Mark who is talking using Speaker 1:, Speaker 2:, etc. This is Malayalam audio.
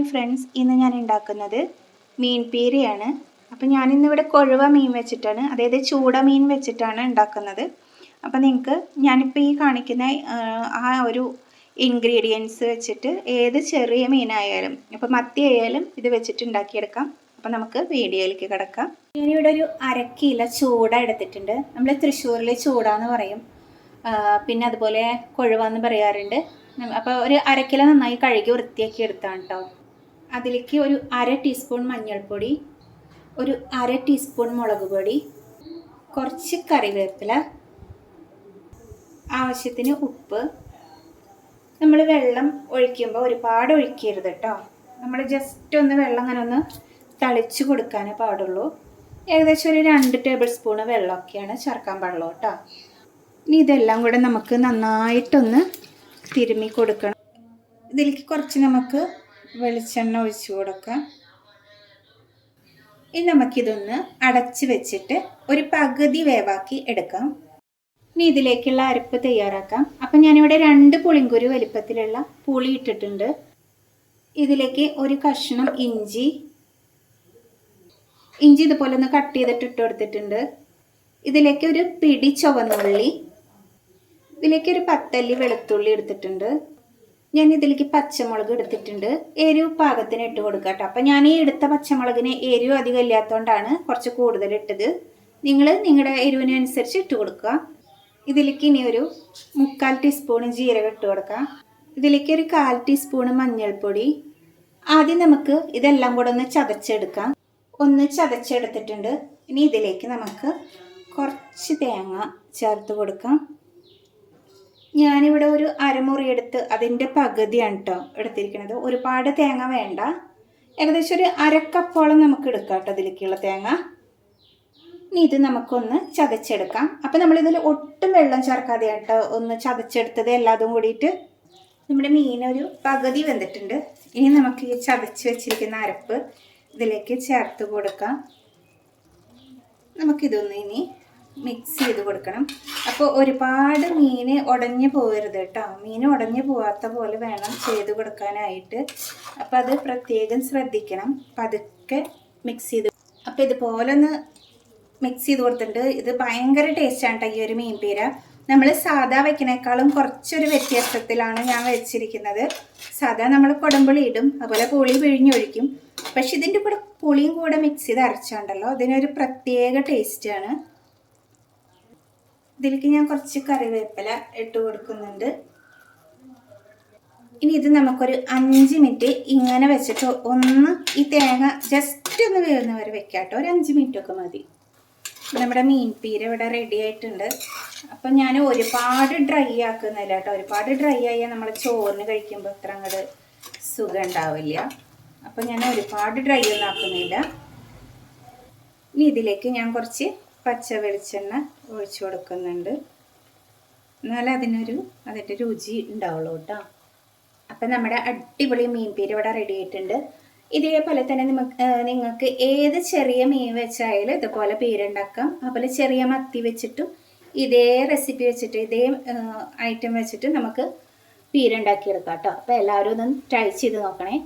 Speaker 1: ഹായ് ഫ്രണ്ട്സ്, ഇന്ന് ഞാൻ ഉണ്ടാക്കുന്നത് മീൻ പീരയാണ്. അപ്പം ഞാനിന്നിവിടെ കൊഴുവ മീൻ വെച്ചിട്ടാണ്, അതായത് ചൂട മീൻ വെച്ചിട്ടാണ് ഉണ്ടാക്കുന്നത്. അപ്പം നിങ്ങൾക്ക് ഞാനിപ്പോൾ ഈ കാണിക്കുന്ന ആ ഒരു ഇൻഗ്രീഡിയൻസ് വെച്ചിട്ട് ഏത് ചെറിയ മീനായാലും, ഇപ്പം മത്തി ആയാലും ഇത് വെച്ചിട്ട് ഉണ്ടാക്കിയെടുക്കാം. അപ്പം നമുക്ക് വീഡിയോയിലേക്ക് കിടക്കാം. ഞാനിവിടെ ഒരു 1/2 കിലോ ചൂട എടുത്തിട്ടുണ്ട്. നമ്മൾ തൃശ്ശൂരിൽ ചൂടാന്ന് പറയും, പിന്നെ അതുപോലെ കൊഴുവ എന്ന് പറയാറുണ്ട്. അപ്പോൾ ഒരു 1/2 കിലോ നന്നായി കഴുകി വൃത്തിയാക്കി എടുത്താണ് കേട്ടോ. അതിലേക്ക് ഒരു 1/2 ടീസ്പൂൺ മഞ്ഞൾപ്പൊടി, ഒരു 1/2 ടീസ്പൂൺ മുളക് പൊടി, കുറച്ച് കറിവേപ്പില, ആവശ്യത്തിന് ഉപ്പ്. നമ്മൾ വെള്ളം ഒഴിക്കുമ്പോൾ ഒരുപാട് ഒഴിക്കരുത് കേട്ടോ. നമ്മൾ ജസ്റ്റ് ഒന്ന് വെള്ളം അങ്ങനെ ഒന്ന് തളിച്ച് കൊടുക്കാനേ പാടുള്ളൂ. ഏകദേശം ഒരു 2 ടേബിൾ സ്പൂണ് വെള്ളമൊക്കെയാണ് ചേർക്കാൻ പാടുള്ളൂ കേട്ടോ. ഇനി ഇതെല്ലാം കൂടെ നമുക്ക് നന്നായിട്ടൊന്ന് തിരുമ്മി കൊടുക്കണം. ഇതിലേക്ക് കുറച്ച് നമുക്ക് വെളിച്ചെണ്ണ ഒഴിച്ച് കൊടുക്കാം. ഇനി നമുക്കിതൊന്ന് അടച്ച് വെച്ചിട്ട് ഒരു പകുതി വേവാക്കി എടുക്കാം. ഇനി ഇതിലേക്കുള്ള അരപ്പ് തയ്യാറാക്കാം. അപ്പം ഞാനിവിടെ 2 പുളിങ്കുരു വലിപ്പത്തിലുള്ള പുളി ഇട്ടിട്ടുണ്ട്. ഇതിലേക്ക് ഒരു കഷ്ണം ഇഞ്ചി ഇതുപോലെ ഒന്ന് കട്ട് ചെയ്തിട്ട് ഇട്ട് കൊടുത്തിട്ടുണ്ട്. ഇതിലേക്ക് ഒരു പിടി ചുവന്നുള്ളി, ഇതിലേക്ക് ഒരു 10 അല്ലി വെളുത്തുള്ളി എടുത്തിട്ടുണ്ട്. ഞാൻ ഇതിലേക്ക് പച്ചമുളക് എടുത്തിട്ടുണ്ട്. എരിവ് പാകത്തിന് ഇട്ട് കൊടുക്കുക കേട്ടോ. അപ്പം ഞാൻ ഈ എടുത്ത പച്ചമുളകിന് എരിവ് അധികം ഇല്ലാത്തതുകൊണ്ടാണ് കുറച്ച് കൂടുതൽ ഇട്ടത്. നിങ്ങൾ നിങ്ങളുടെ എരിവിനനുസരിച്ച് ഇട്ട് കൊടുക്കുക. ഇതിലേക്ക് ഇനി ഒരു 3/4 ടീസ്പൂൺ ജീരകം ഇട്ട് കൊടുക്കുക. ഇതിലേക്ക് ഒരു 1/4 ടീസ്പൂൺ മഞ്ഞൾപ്പൊടി. ആദ്യം നമുക്ക് ഇതെല്ലാം കൂടെ ഒന്ന് ചതച്ചെടുക്കാം. ഒന്ന് ചതച്ചെടുത്തിട്ടുണ്ട്. ഇനി ഇതിലേക്ക് നമുക്ക് കുറച്ച് തേങ്ങ ചേർത്ത് കൊടുക്കാം. ഞാനിവിടെ ഒരു അരമുറി എടുത്ത് അതിൻ്റെ പകുതിയാണ് കേട്ടോ എടുത്തിരിക്കുന്നത്. ഒരുപാട് തേങ്ങ വേണ്ട, ഏകദേശം ഒരു 1/2 കപ്പോളം നമുക്ക് എടുക്കാം കേട്ടോ ഇതിലേക്കുള്ള തേങ്ങ. ഇനി ഇത് നമുക്കൊന്ന് ചതച്ചെടുക്കാം. അപ്പം നമ്മളിതിൽ ഒട്ടും വെള്ളം ചേർക്കാതെ കേട്ടോ ഒന്ന് ചതച്ചെടുത്തത് എല്ലാതും കൂടിയിട്ട്. നമ്മുടെ മീനൊരു പകുതി വെന്തിട്ടുണ്ട്. ഇനി നമുക്ക് ഈ ചതച്ച് വെച്ചിരിക്കുന്ന അരപ്പ് ഇതിലേക്ക് ചേർത്ത് കൊടുക്കാം. നമുക്കിതൊന്ന് ഇനി മിക്സ് ചെയ്ത് കൊടുക്കണം. അപ്പോൾ ഒരുപാട് മീൻ ഉടഞ്ഞു പോകരുത് കേട്ടോ. മീൻ ഉടഞ്ഞു പോകാത്ത പോലെ വേണം ചെയ്ത് കൊടുക്കാനായിട്ട്. അപ്പോൾ അത് പ്രത്യേകം ശ്രദ്ധിക്കണം. പതുക്കെ മിക്സ് ചെയ്ത്, അപ്പോൾ ഇതുപോലെ ഒന്ന് മിക്സ് ചെയ്ത് കൊടുത്തിട്ടുണ്ട്. ഇത് ഭയങ്കര ടേസ്റ്റാണ് കേട്ടോ ഈ ഒരു മീൻ പീര. നമ്മൾ സാധാ വയ്ക്കുന്നേക്കാളും കുറച്ചൊരു വ്യത്യാസത്തിലാണ് ഞാൻ വെച്ചിരിക്കുന്നത്. സാധാ നമ്മൾ കുടംപുളി ഇടും, അതുപോലെ പുളി പിഴിഞ്ഞൊഴിക്കും. പക്ഷെ ഇതിൻ്റെ കൂടെ പുളിയും കൂടെ മിക്സ് ചെയ്ത് അരച്ചുണ്ടല്ലോ, അതിനൊരു പ്രത്യേക ടേസ്റ്റാണ്. ഇതിലേക്ക് ഞാൻ കുറച്ച് കറിവേപ്പില ഇട്ട് കൊടുക്കുന്നുണ്ട്. ഇനി ഇത് നമുക്കൊരു 5 മിനിറ്റ് ഇങ്ങനെ വെച്ചിട്ട് ഒന്ന് ഈ തേങ്ങ ജസ്റ്റ് ഒന്ന് വേവുന്ന വരെ വെക്കാം കേട്ടോ. ഒരു 5 മിനിറ്റൊക്കെ മതി. നമ്മുടെ മീൻ പീര ഇവിടെ റെഡി ആയിട്ടുണ്ട്. അപ്പം ഞാൻ ഒരുപാട് ഡ്രൈ ആക്കുന്നില്ല കേട്ടോ. ഒരുപാട് ഡ്രൈ ആയാൽ നമ്മൾ ചോറിന് കഴിക്കുമ്പോൾ അത്ര അങ്ങോട്ട് സുഖം ഉണ്ടാവില്ല. അപ്പം ഞാൻ ഒരുപാട് ഡ്രൈ ഒന്നും ആക്കുന്നില്ല. ഇനി ഇതിലേക്ക് ഞാൻ കുറച്ച് പച്ച വെളിച്ചെണ്ണ ഒഴിച്ചു കൊടുക്കുന്നുണ്ട്. എന്നാലും അതിൻ്റെ രുചി ഉണ്ടാവുള്ളൂ കേട്ടോ. അപ്പം നമ്മുടെ അടിപൊളി മീൻ പീര ഇവിടെ റെഡി ആയിട്ടുണ്ട്. ഇതേപോലെ തന്നെ നിങ്ങൾക്ക് ഏത് ചെറിയ മീൻ വെച്ചായാലും ഇതുപോലെ പീര ഉണ്ടാക്കാം. അതുപോലെ ചെറിയ മത്തി വെച്ചിട്ടും ഇതേ റെസിപ്പി വെച്ചിട്ട് ഇതേ ഐറ്റം വെച്ചിട്ട് നമുക്ക് പീര ഉണ്ടാക്കിയെടുക്കാം കേട്ടോ. അപ്പോൾ എല്ലാവരും ഒന്ന് ട്രൈ ചെയ്ത് നോക്കണേ.